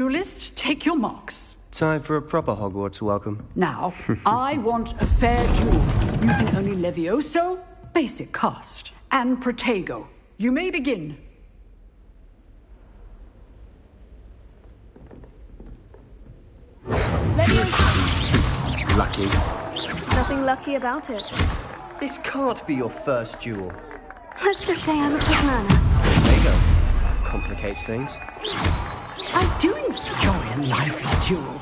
Duelists, take your marks. Time for a proper Hogwarts welcome. Now, I want a fair duel, using only Levioso, basic cast, and Protego. You may begin. Levioso. Lucky. Nothing lucky about it. This can't be your first duel. Let's just say I'm a quick learner. Protego complicates things. I do enjoy a lively duel.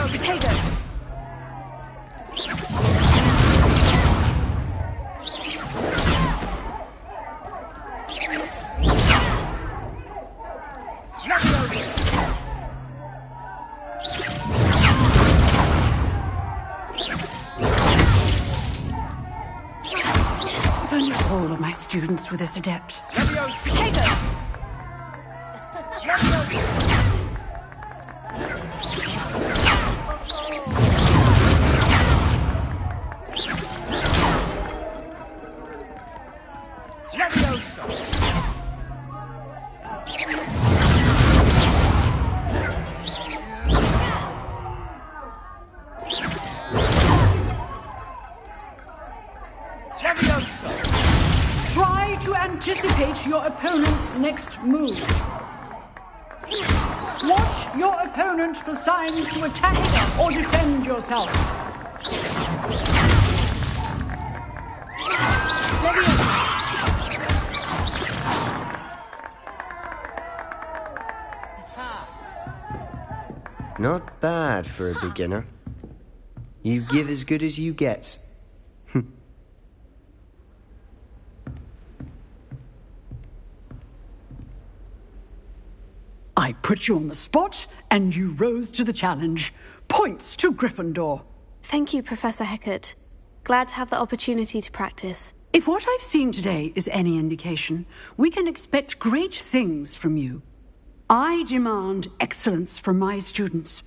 Protego. If only all of my students were this adept. Protego. Try to anticipate your opponent's next move. Watch your opponent for signs to attack or defend yourself. Not bad for a beginner. You give as good as you get. I put you on the spot, and you rose to the challenge. Points to Gryffindor. Thank you, Professor Hecat. Glad to have the opportunity to practice. If what I've seen today is any indication, we can expect great things from you. I demand excellence from my students.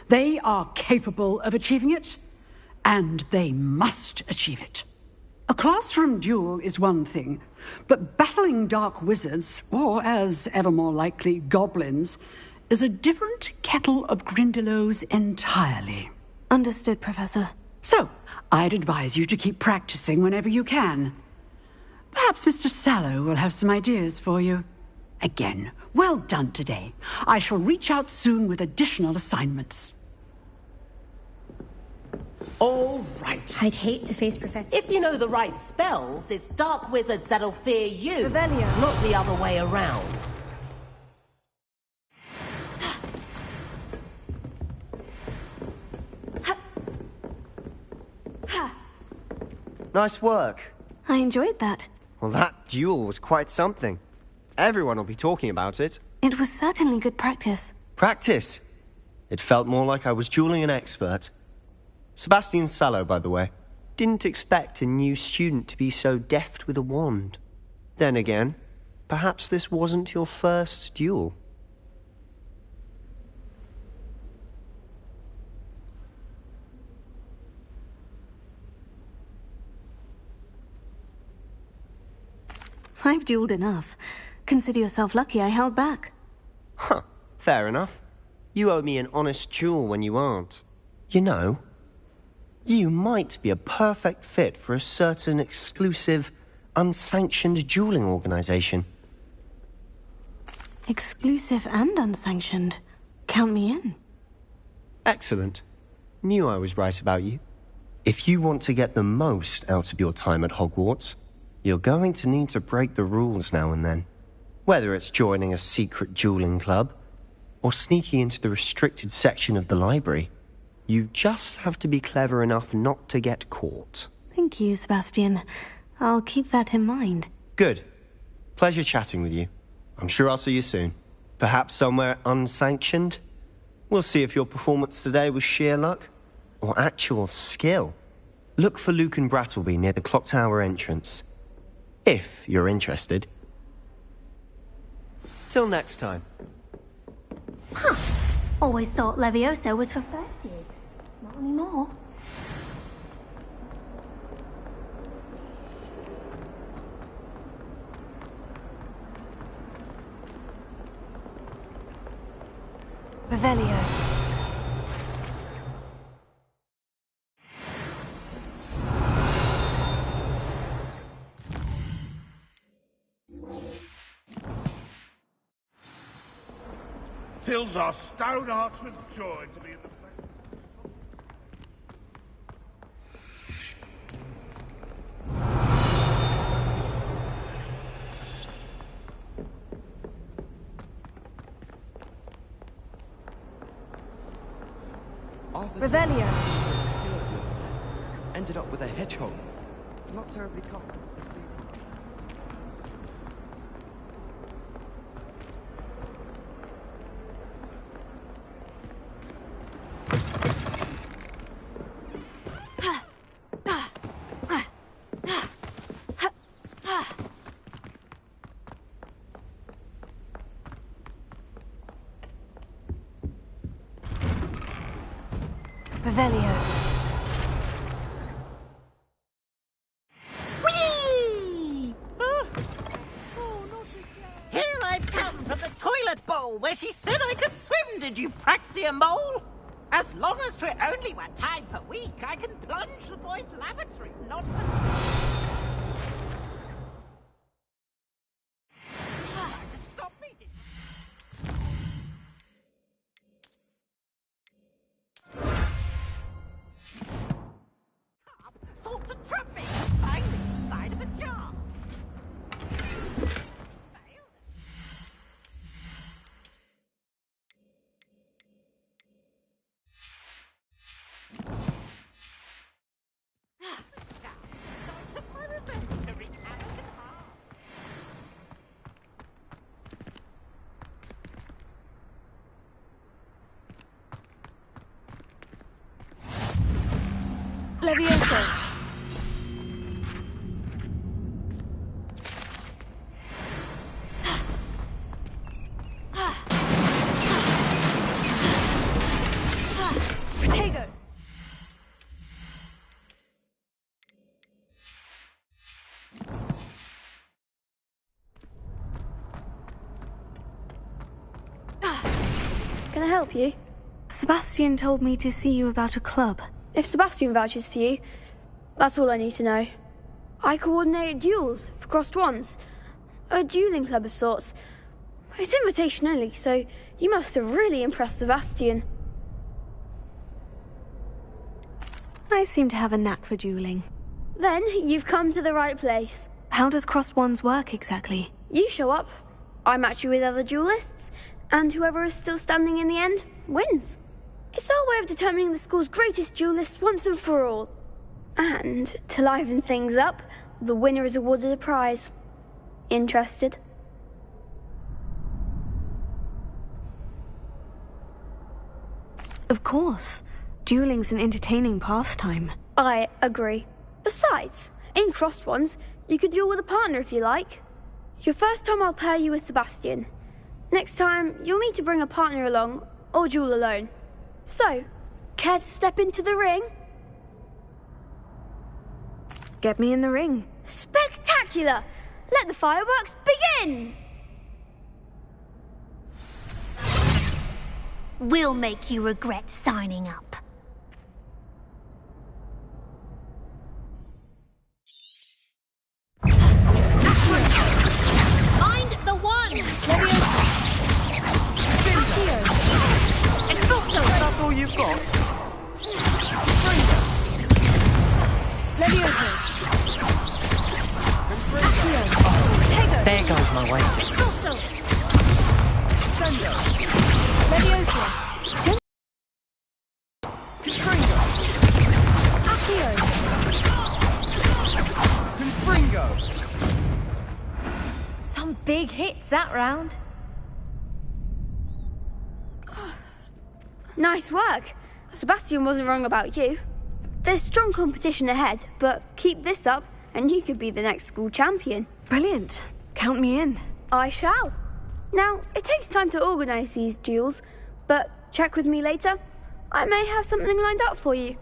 They are capable of achieving it, and they must achieve it. A classroom duel is one thing, but battling dark wizards, or as ever more likely, goblins, is a different kettle of Grindylows entirely. Understood, Professor. So, I'd advise you to keep practicing whenever you can. Perhaps Mr. Sallow will have some ideas for you. Again, well done today. I shall reach out soon with additional assignments. All right. I'd hate to face Professor... If you know the right spells, it's dark wizards that'll fear you. Revelio. Not the other way around. Nice work. I enjoyed that. Well, that duel was quite something. Everyone will be talking about it. It was certainly good practice. Practice. It felt more like I was dueling an expert. Sebastian Sallow, by the way. Didn't expect a new student to be so deft with a wand. Then again, perhaps this wasn't your first duel. I've dueled enough. Consider yourself lucky I held back. Huh, fair enough. You owe me an honest duel when you aren't. You know, you might be a perfect fit for a certain exclusive, unsanctioned dueling organization. Exclusive and unsanctioned. Count me in. Excellent. Knew I was right about you. If you want to get the most out of your time at Hogwarts, you're going to need to break the rules now and then. Whether it's joining a secret dueling club, or sneaking into the restricted section of the library, you just have to be clever enough not to get caught. Thank you, Sebastian. I'll keep that in mind. Good. Pleasure chatting with you. I'm sure I'll see you soon. Perhaps somewhere unsanctioned? We'll see if your performance today was sheer luck, or actual skill. Look for Luke and Brattleby near the clock tower entrance. If you're interested. Till next time. Huh. Always thought Levioso was for first years. Not anymore. Revelio. Fills our stone hearts with joy to be in the presence. Revelio. Ended up with a hedgehog. Not terribly common. Revelio. Whee! Here I've come from the toilet bowl where she said I could swim, did you praxia mole? As long as 'twere only 1 time per week, I can plunge the boys' lavatory, not stop me. Sought to trap me, finally inside of a jar. Failed. Levioso. Protego. Can I help you? Sebastian told me to see you about a club. If Sebastian vouches for you, that's all I need to know. I coordinate duels for crossed wands. A dueling club of sorts. It's invitation only, so you must have really impressed Sebastian. I seem to have a knack for dueling. Then you've come to the right place. How does crossed wands work exactly? You show up, I match you with other duelists, and whoever is still standing in the end wins. It's our way of determining the school's greatest duelist once and for all. And to liven things up, the winner is awarded a prize. Interested? Of course. Dueling's an entertaining pastime. I agree. Besides, in crossed ones, you could duel with a partner if you like. Your first time I'll pair you with Sebastian. Next time, you'll need to bring a partner along, or duel alone. So, care to step into the ring? Get me in the ring. Spectacular! Let the fireworks begin! We'll make you regret signing up. Find the one! That's all you've got? Levioso. There goes my way. Levioso. Some big hits that round. Nice work. Sebastian wasn't wrong about you. There's strong competition ahead, but keep this up and you could be the next school champion. Brilliant. Count me in. I shall. Now, it takes time to organise these duels, but check with me later. I may have something lined up for you.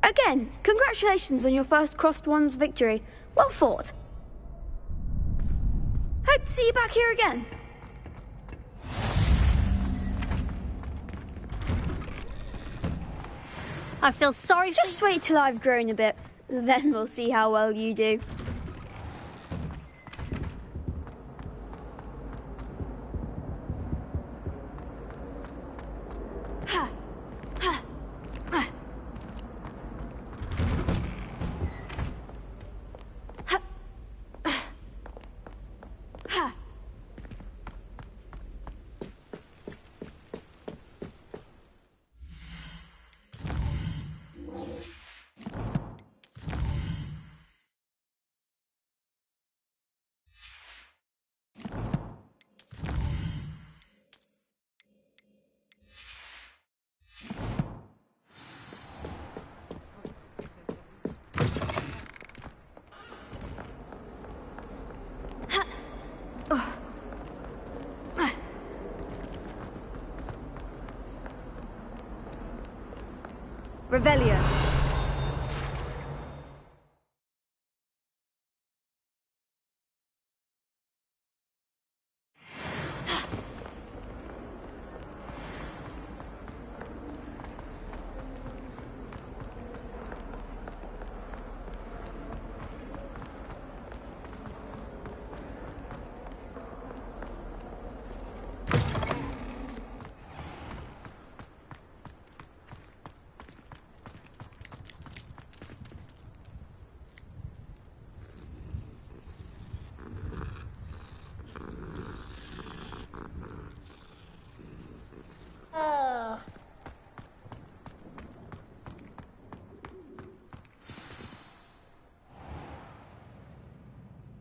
Again, congratulations on your first crossed wands victory. Well fought. Hope to see you back here again. I feel sorry for... Just wait till I've grown a bit. Then we'll see how well you do. Revelio.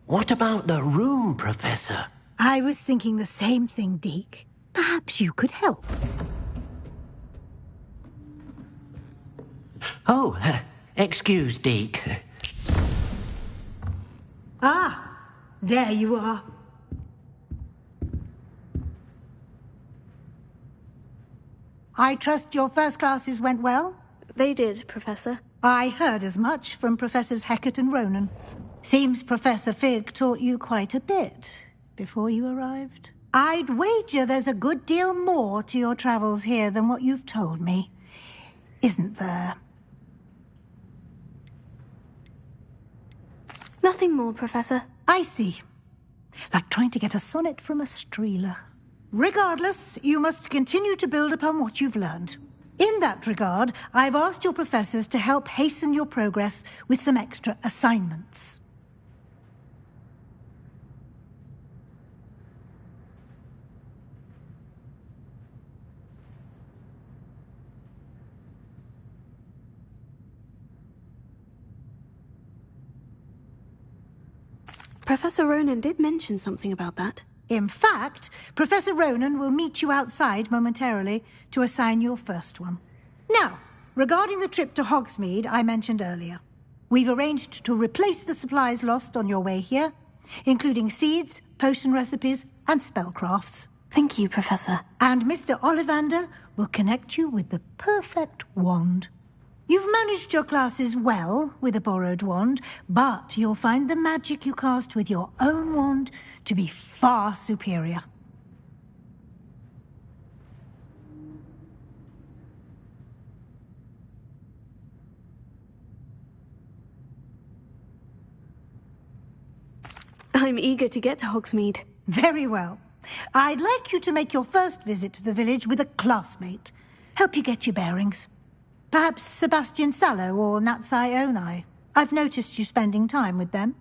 What about the room, Professor? I was thinking the same thing, Deke. Perhaps you could help. Oh, excuse, Deke. Ah, there you are. I trust your first classes went well? They did, Professor. I heard as much from Professors Hecat and Ronan. Seems Professor Fig taught you quite a bit before you arrived. I'd wager there's a good deal more to your travels here than what you've told me. Isn't there? Nothing more, Professor. I see. Like trying to get a sonnet from a streeler. Regardless, you must continue to build upon what you've learned. In that regard, I've asked your professors to help hasten your progress with some extra assignments. Professor Ronan did mention something about that. In fact, Professor Ronan will meet you outside momentarily to assign your first one. Now, regarding the trip to Hogsmeade I mentioned earlier, we've arranged to replace the supplies lost on your way here, including seeds, potion recipes, and spellcrafts. Thank you, Professor. And Mr. Ollivander will connect you with the perfect wand. You've managed your classes well with a borrowed wand, but you'll find the magic you cast with your own wand to be far superior. I'm eager to get to Hogsmeade. Very well. I'd like you to make your first visit to the village with a classmate. Help you get your bearings. Perhaps Sebastian Sallow or Natsai Onai. I've noticed you spending time with them.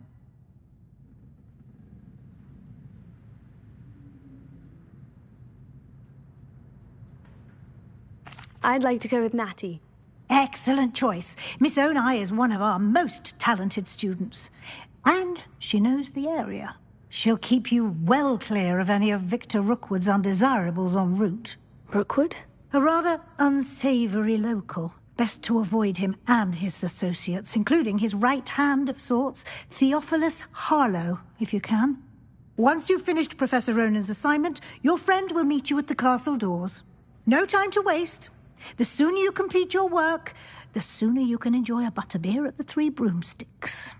I'd like to go with Natty. Excellent choice. Miss Onai is one of our most talented students. And she knows the area. She'll keep you well clear of any of Victor Rookwood's undesirables en route. Rookwood? A rather unsavoury local. Best to avoid him and his associates, including his right hand of sorts, Theophilus Harlow, if you can. Once you've finished Professor Ronan's assignment, your friend will meet you at the castle doors. No time to waste. The sooner you complete your work, the sooner you can enjoy a butterbeer at the Three Broomsticks.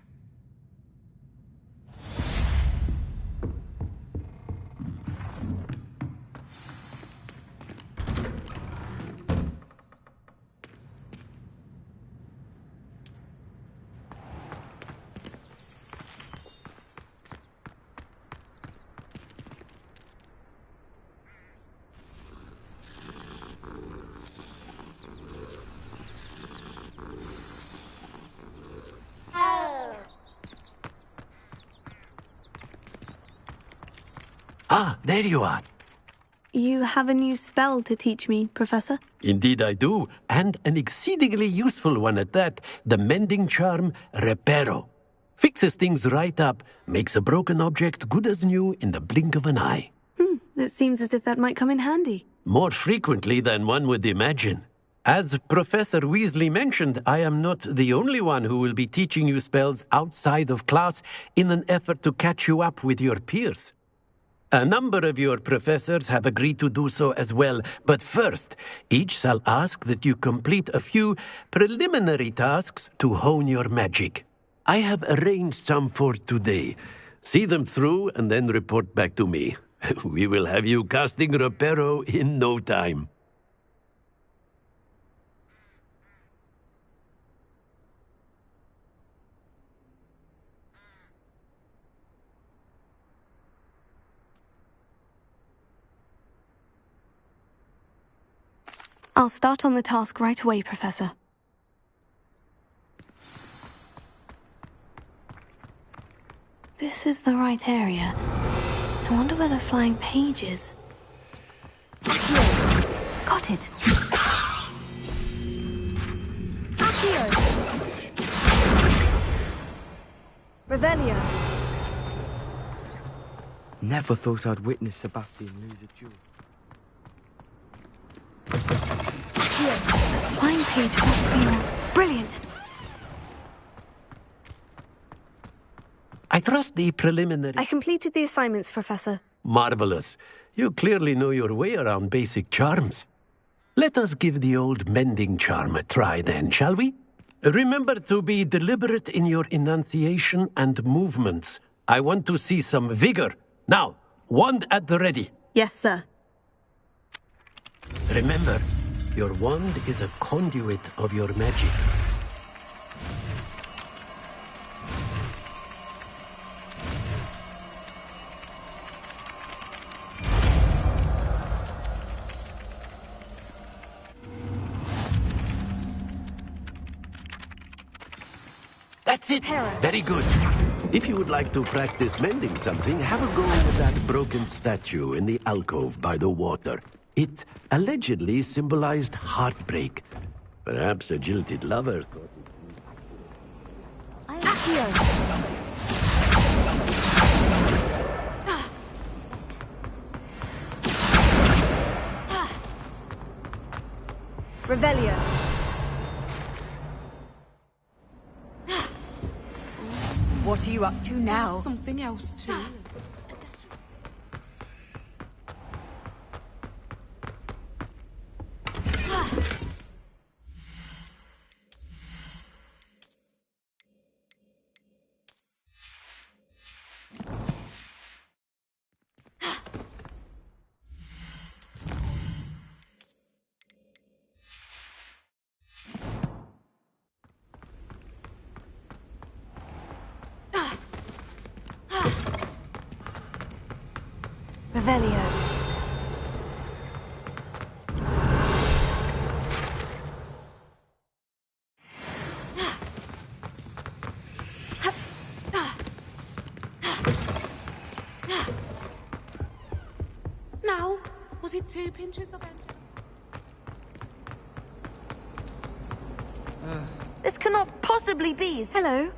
Ah, there you are. You have a new spell to teach me, Professor? Indeed I do, and an exceedingly useful one at that. The mending charm, Reparo. Fixes things right up, makes a broken object good as new in the blink of an eye. It seems as if that might come in handy. More frequently than one would imagine. As Professor Weasley mentioned, I am not the only one who will be teaching you spells outside of class in an effort to catch you up with your peers. A number of your professors have agreed to do so as well, but first, each shall ask that you complete a few preliminary tasks to hone your magic. I have arranged some for today. See them through and then report back to me. We will have you casting Reparo in no time. I'll start on the task right away, Professor. This is the right area. I wonder where the flying page is. Got it. Revelio. Never thought I'd witness Sebastian lose a duel. Flying page must be brilliant. I trust the preliminary... I completed the assignments, Professor. Marvelous. You clearly know your way around basic charms. Let us give the old mending charm a try then, shall we? Remember to be deliberate in your enunciation and movements. I want to see some vigor. Now, wand at the ready. Yes, sir. Remember, your wand is a conduit of your magic. That's it. Very good. If you would like to practice mending something, have a go with that broken statue in the alcove by the water. It allegedly symbolized heartbreak. Perhaps a jilted lover thought it... I am here. Revelio. What are you up to now? Something else too. Revelio. Now, was it 2 pinches of This cannot possibly be. Hello.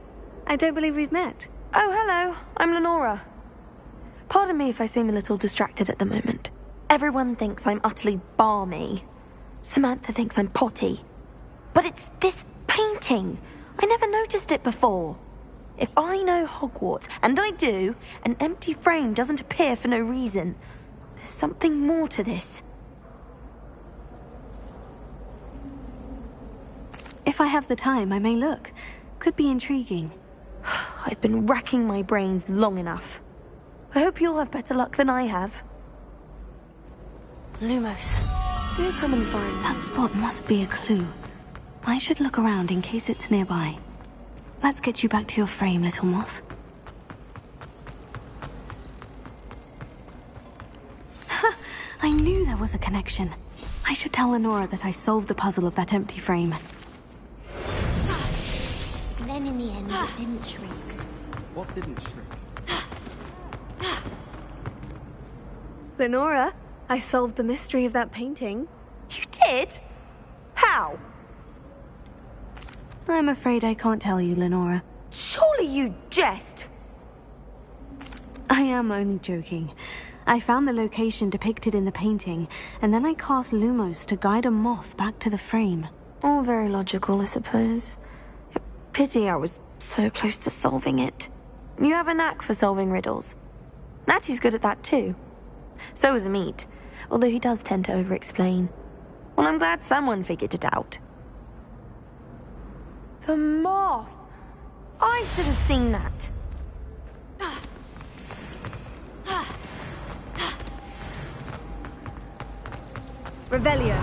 I don't believe we've met. Oh, hello. I'm Lenora. Pardon me if I seem a little distracted at the moment. Everyone thinks I'm utterly balmy. Samantha thinks I'm potty. But it's this painting. I never noticed it before. If I know Hogwarts, and I do, an empty frame doesn't appear for no reason. There's something more to this. If I have the time, I may look. Could be intriguing. I've been racking my brains long enough. I hope you'll have better luck than I have. Lumos. Do come and find me. That spot must be a clue. I should look around in case it's nearby. Let's get you back to your frame, little moth. I knew there was a connection. I should tell Lenora that I solved the puzzle of that empty frame. Then in the end, it didn't shrink. What didn't shrink? Lenora, I solved the mystery of that painting. You did? How? I'm afraid I can't tell you, Lenora. Surely you jest. I am only joking. I found the location depicted in the painting, and then I cast Lumos to guide a moth back to the frame. All very logical, I suppose. Pity I was so close to solving it. You have a knack for solving riddles. Natty's good at that too. So is Meat, although he does tend to over-explain. Well, I'm glad someone figured it out. The moth! I should have seen that. Revelio.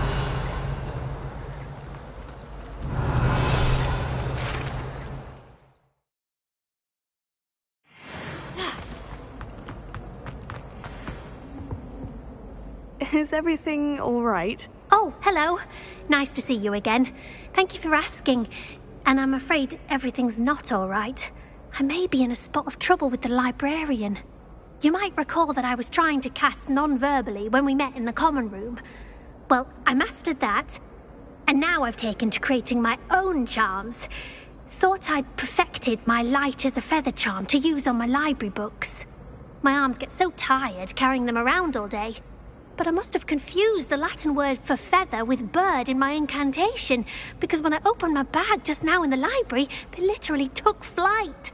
Is everything all right? Oh, hello. Nice to see you again. Thank you for asking. And I'm afraid everything's not all right. I may be in a spot of trouble with the librarian. You might recall that I was trying to cast non-verbally when we met in the common room. Well, I mastered that, and now I've taken to creating my own charms. Thought I'd perfected my light as a feather charm to use on my library books. My arms get so tired carrying them around all day. But I must have confused the Latin word for feather with bird in my incantation, because when I opened my bag just now in the library, they literally took flight.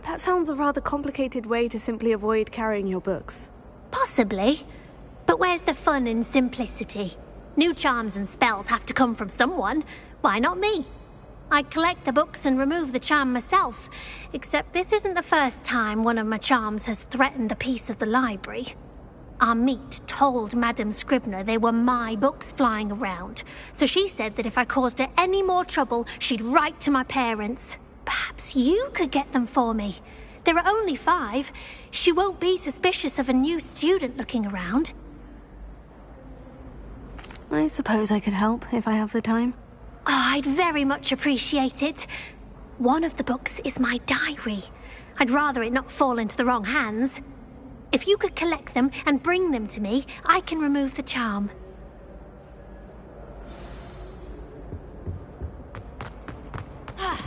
That sounds a rather complicated way to simply avoid carrying your books. Possibly. But where's the fun in simplicity? New charms and spells have to come from someone. Why not me? I collect the books and remove the charm myself, except this isn't the first time one of my charms has threatened the peace of the library. Our Meat told Madame Scribner they were my books flying around, so she said that if I caused her any more trouble, she'd write to my parents. Perhaps you could get them for me. There are only 5. She won't be suspicious of a new student looking around. I suppose I could help if I have the time. Oh, I'd very much appreciate it. One of the books is my diary. I'd rather it not fall into the wrong hands. If you could collect them and bring them to me, I can remove the charm. I'm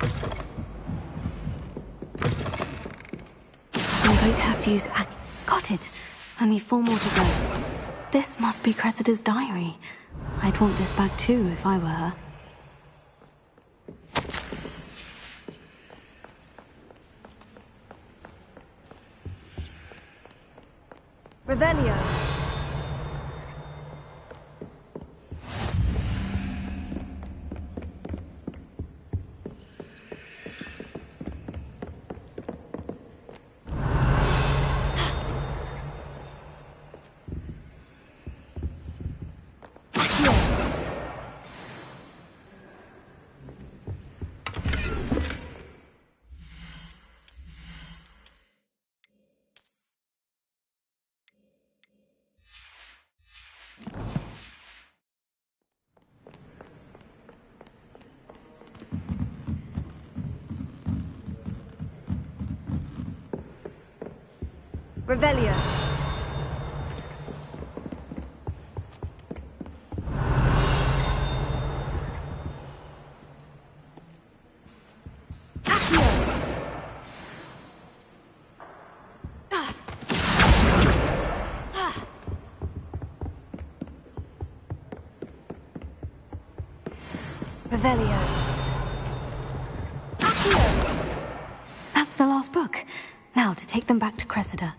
going to have to use Got it. Only 4 more to go. This must be Cressida's diary. I'd want this back too if I were her. Revelio. Revelio. Revelio. That's the last book. Now to take them back to Cressida.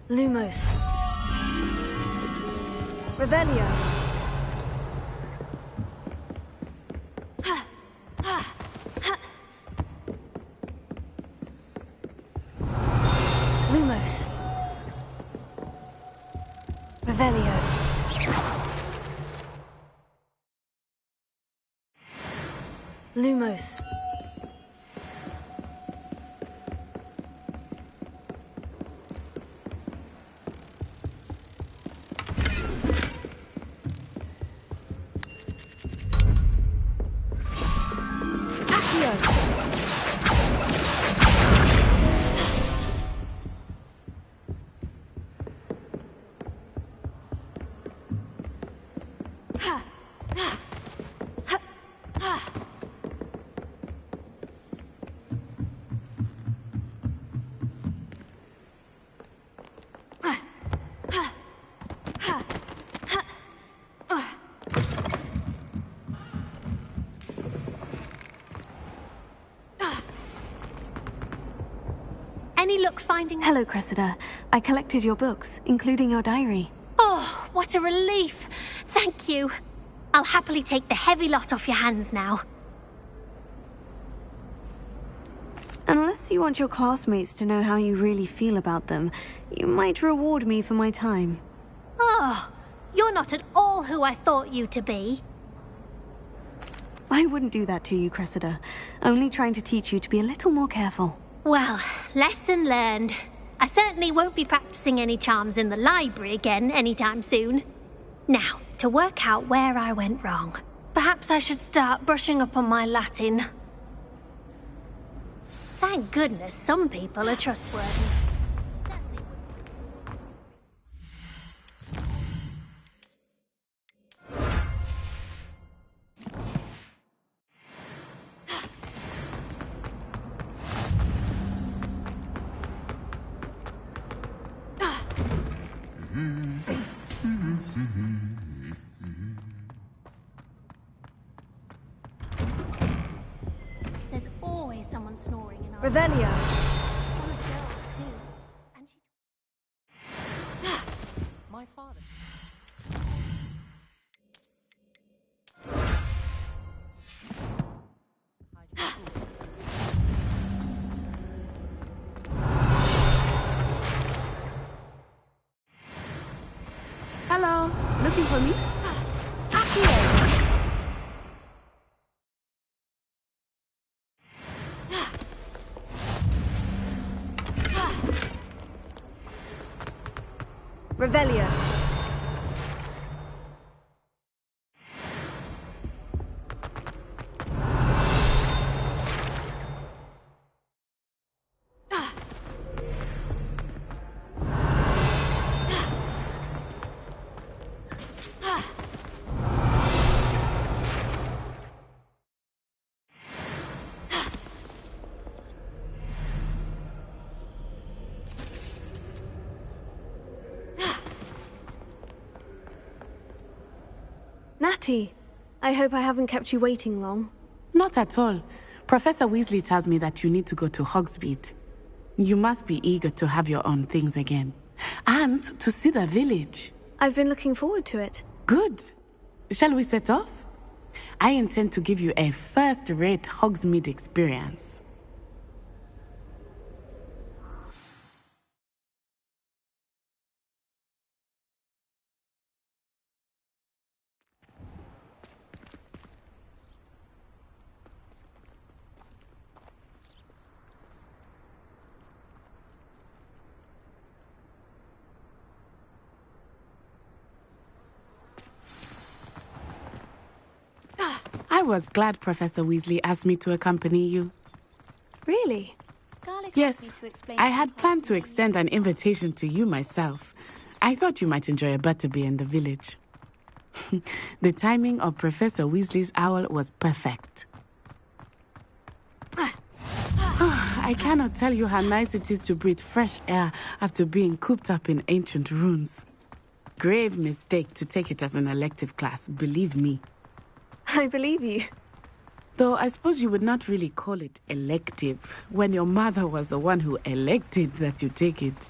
Lumos. Revelio. Lumos. Revelio. Lumos. Any luck finding... Hello, Cressida. I collected your books, including your diary. Oh, what a relief. Thank you. I'll happily take the heavy lot off your hands now. Unless you want your classmates to know how you really feel about them, you might reward me for my time. Oh, you're not at all who I thought you to be. I wouldn't do that to you, Cressida. Only trying to teach you to be a little more careful. Well, lesson learned. I certainly won't be practicing any charms in the library again anytime soon. Now, to work out where I went wrong. Perhaps I should start brushing up on my Latin. Thank goodness some people are trustworthy. There's always someone snoring in our... Revelio. My father. Hello. Looking for me? Revelio. Natty, I hope I haven't kept you waiting long. Not at all. Professor Weasley tells me that you need to go to Hogsmeade. You must be eager to have your own things again. And to see the village. I've been looking forward to it. Good. Shall we set off? I intend to give you a first-rate Hogsmeade experience. I was glad Professor Weasley asked me to accompany you. Really? Yes, I had planned to extend an invitation to you myself. I thought you might enjoy a butterbeer in the village. The timing of Professor Weasley's owl was perfect. I cannot tell you how nice it is to breathe fresh air after being cooped up in ancient ruins. Grave mistake to take it as an elective class, believe me. I believe you. Though I suppose you would not really call it elective when your mother was the one who elected that you take it.